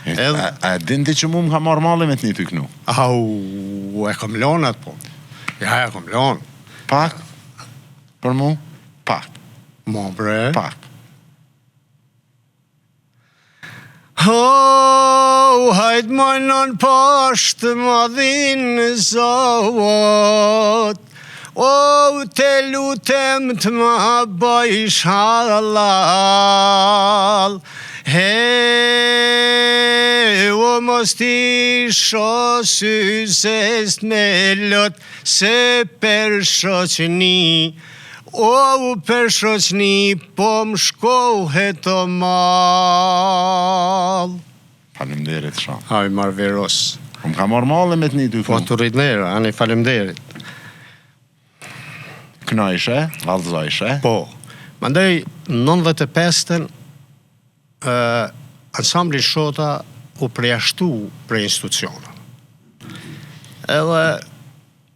A din ti që mu më ka marrë malli me të një ty kënu? Au, e kom lonë atë po. Ja, e kom lonë. Pak? Për mu? Pak. Mo bre. Pak. Hajt mojnon poshtë madhin Zot, te lutem të ma bëjsh halal. Mos ti shosyses me lot se per shoqni, per shoqni po më shkohet o mal. Faleminderit shumë. Haj marveros. Po më ka marrë malli me të një ty Po kënu? të rritnera, ani faleminderit. Knojshe, vallëzojshe. Po, mandej 95-ën ansambli Shota u përjashtu për instituciona. Edhe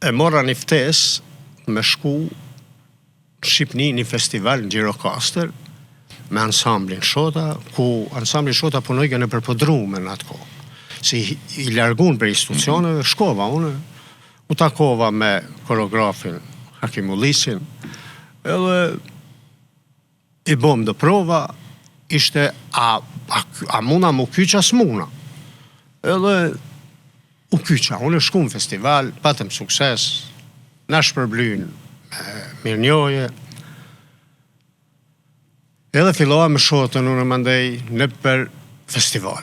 e mora një ftesë me shku në Shqipni një festival në Gjirokastër me ansamblin Shota, ku ansambli Shota punojke në përpëdrume në atë kohë. Si i largun për institucioneve, shkova unë, u takova me koreografin Hakim Ullisin, edhe i bom dhe prova, ishte a muna mu kyqa s'muna. Edhe u kyqa, unë shku në festival, patëm sukses, na shpërblyn mirë njoje. Edhe filloha me Shotën unë mandej në për festival.